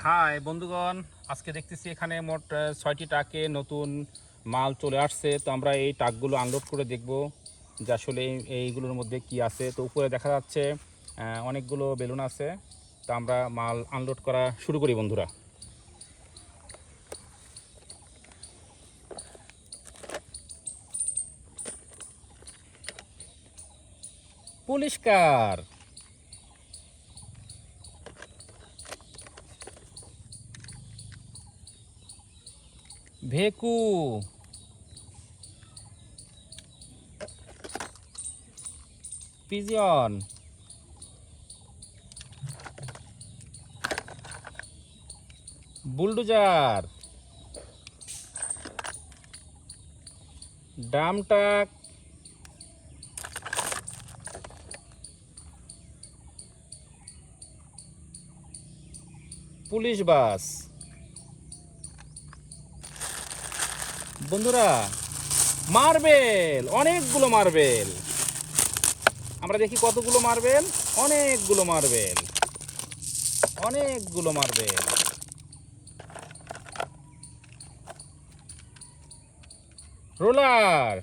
High বন্ধুগণ, আজকে দেখতেছি এখানে মোট ৬টি ট্রাকে নতুন মাল চলে আসছে। তো আমরা এই ট্রাকগুলো আনলোড করে দেখব যে আসলে এইগুলোর মধ্যে কি আছে। তো উপরে দেখা যাচ্ছে অনেকগুলো বেলুন আছে। তো আমরা মাল আনলোড করা শুরু করি বন্ধুরা। পরিষ্কার ভেকু, pigeon, bulldozer, drum truck, police bus. বন্ধুরা, মার্বেল, অনেকগুলো মার্বেল। আমরা দেখি কতগুলো মার্বেল। অনেকগুলো মার্বেল, অনেকগুলো মার্বেল। রোলার,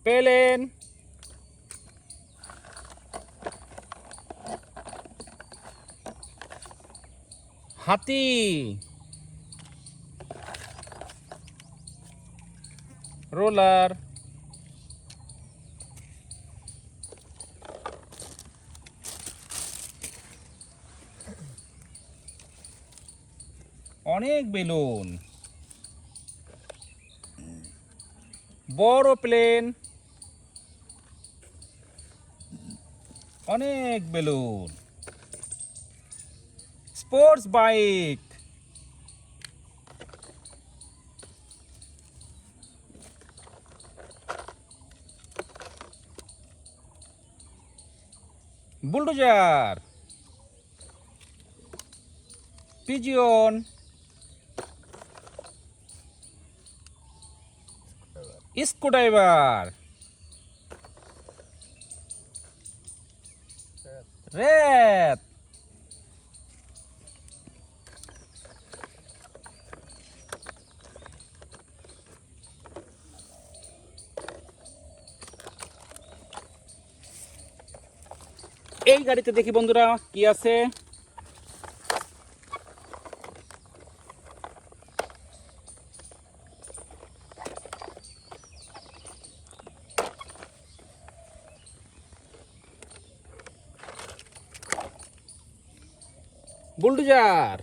পেলেন, হাতি, রোলার, অনেক বেলুন, বড় প্লেন, অনেক balloon, sports bike, bulldozer, pigeon, screwdriver, রেত, এই গাড়িতে দেখি বন্ধুরা কি আছে। Bulldozer,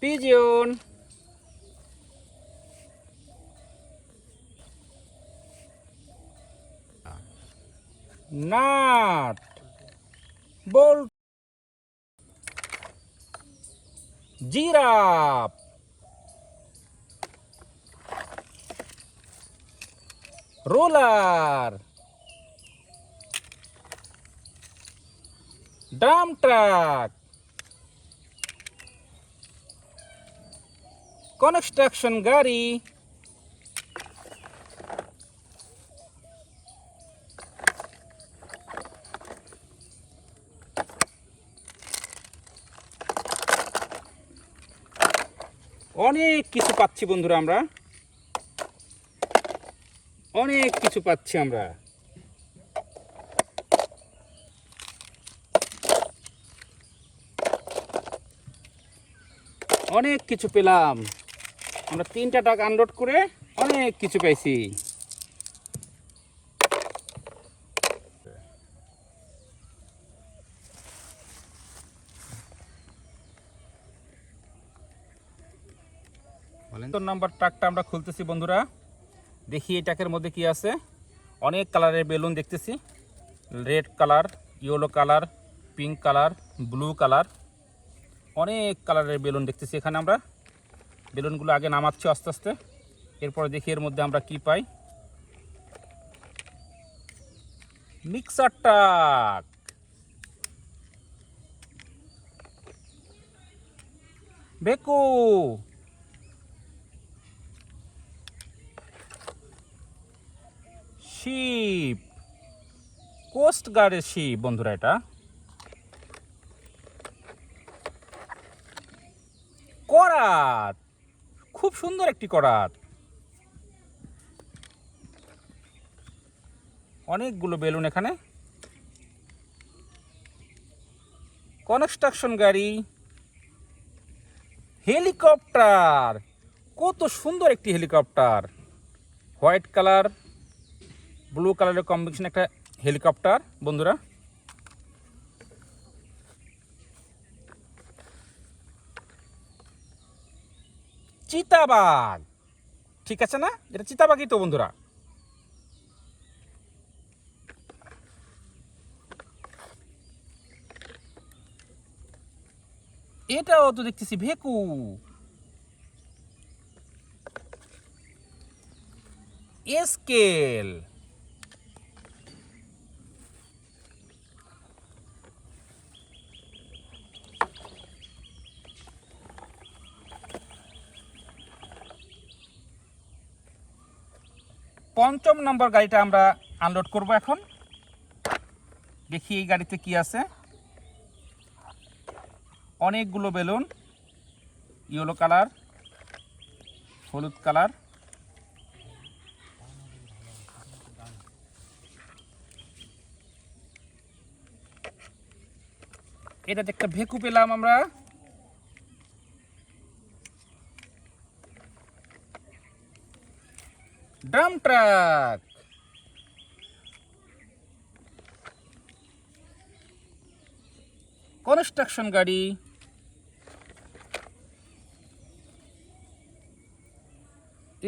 pigeon, nut, bolt, giraffe, roller, drum truck, construction গাড়ি, অনেক কিছু পাচ্ছি বন্ধুরা। আমরা অনেক কিছু পাচ্ছি। আমরা অনেক কিছু পেলাম। আমরা 3টা ট্রাক আনলোড করে অনেক কিছু পাইছি। নাম্বার ট্রাকটা আমরা খুলতেছি বন্ধুরা। দেখি এই ট্রাকের মধ্যে কি আছে। অনেক কালারের বেলুন দেখতেছি। Red colour, yellow colour, pink colour, blue colour, অনেক কালারের বেলুন দেখতেছি এখানে। আমরা বেলুনগুলো আগে নামাচ্ছি আস্তে আস্তে। এরপরে দেখি এর মধ্যে আমরা কি পাই। মিক্সার ট্রাক, বেকু, শিপ, কোস্ট গার্ডের শিপ বন্ধুরা, এটা করাত, খুব সুন্দর একটি করাত। অনেকগুলো বেলুন এখানে। কনস্ট্রাকশন গাড়ি, হেলিকপ্টার, কত সুন্দর একটি হেলিকপ্টার। হোয়াইট কালার ব্লু কালারের কম্বিনেশন একটা হেলিকপ্টার বন্ধুরা। চিতাবাঘ, ঠিক আছে না? এটা চিতাবাঘই তো বন্ধুরা। এটাও তো দেখতেছি ভেকু। স্কেল, পঞ্চম নম্বর গাড়িটা আমরা আনলোড করব এখন। দেখি এই গাড়িতে কি আছে। অনেকগুলো বেলুন, ইয়েলো কালার, হলুদ কালার। এটাতে একটা ভেকু পেলাম আমরা। ড্রাম ট্রাক, কনস্ট্রাকশন গাড়ি,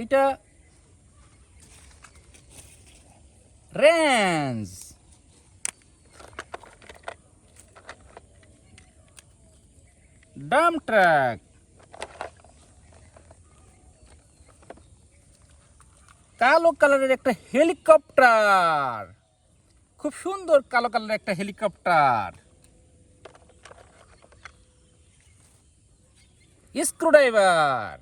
এটা রেঞ্জ, ডাম্প ট্রাক, কালো কালারের একটা হেলিকপ্টার, খুব সুন্দর কালো কালারের একটা হেলিকপ্টার। স্ক্রুড্রাইভার,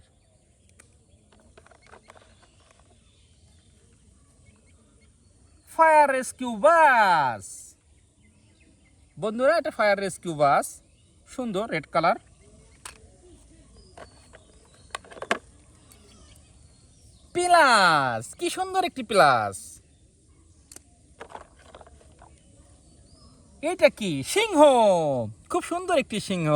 ফায়ার রেস্কিউ বাস বন্ধুরা, এটা ফায়ার রেস্কিউ বাস, সুন্দর রেড কালার। প্লাস, কি সুন্দর একটি প্লাস। এটা কি? সিংহ, খুব সুন্দর একটি সিংহ।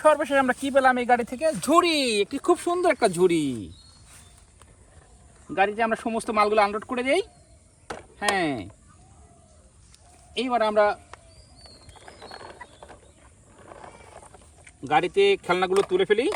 সর্বশেষ আমরা কি পেলাম এই গাড়ি থেকে? ঝুড়ি, একটি খুব সুন্দর একটা ঝুড়ি। গাড়িতে আমরা সমস্ত মালগুলো আনলোড করে দেই। হ্যাঁ, এইবার আমরা গাড়িতে খেলনাগুলো তুলে ফেলি।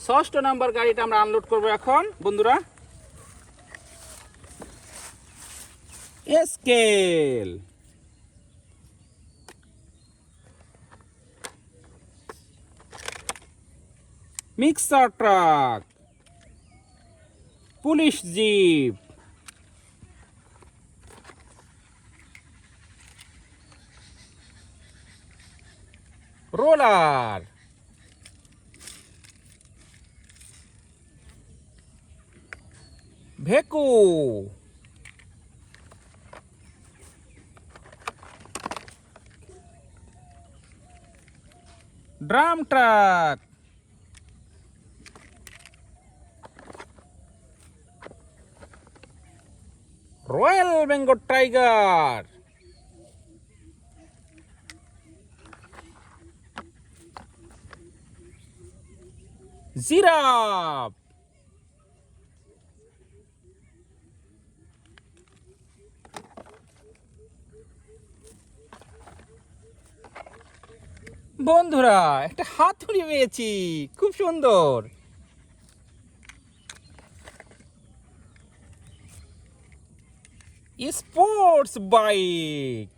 ষষ্ঠ নাম্বার গাড়িটা আমরা আনলোড করব এখন বন্ধুরা। Scale, mixer truck, police jeep, roller, ভেকু, drum truck, royal Bengal tiger, giraffe, বন্ধুরা একটা হাতুড়ি পেয়েছি, খুব সুন্দর। স্পোর্টস বাইক,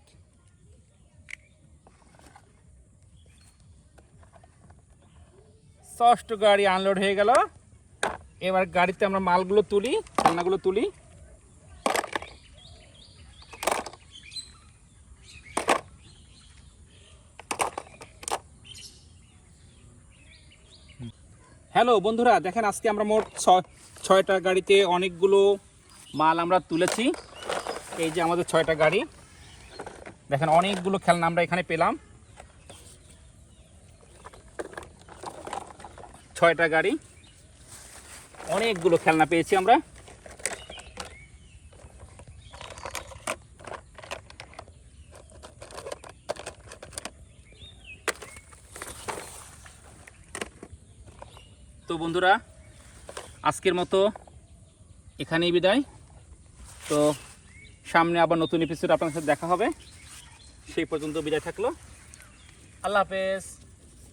ষষ্ঠ গাড়ি আনলোড হয়ে গেল। এবার গাড়িতে আমরা মালগুলো তুলি, খেলনাগুলো তুলি। হ্যালো বন্ধুরা, দেখেন আজকে আমরা মোট ছয়টা গাড়িতে অনেকগুলো মাল আমরা তুলেছি। এই যে আমাদের 6টা গাড়ি, দেখেন অনেকগুলো খেলনা আমরা এখানে পেলাম। 6টা গাড়ি, অনেকগুলো খেলনা পেয়েছি আমরা। তো বন্ধুরা, আজকের মতো এখানেই বিদায়। তো সামনে আবার নতুন এপিসোড আপনাদের সাথে দেখা হবে। সেই পর্যন্ত বিদায় থাকলো। আল্লাহ হাফেজ।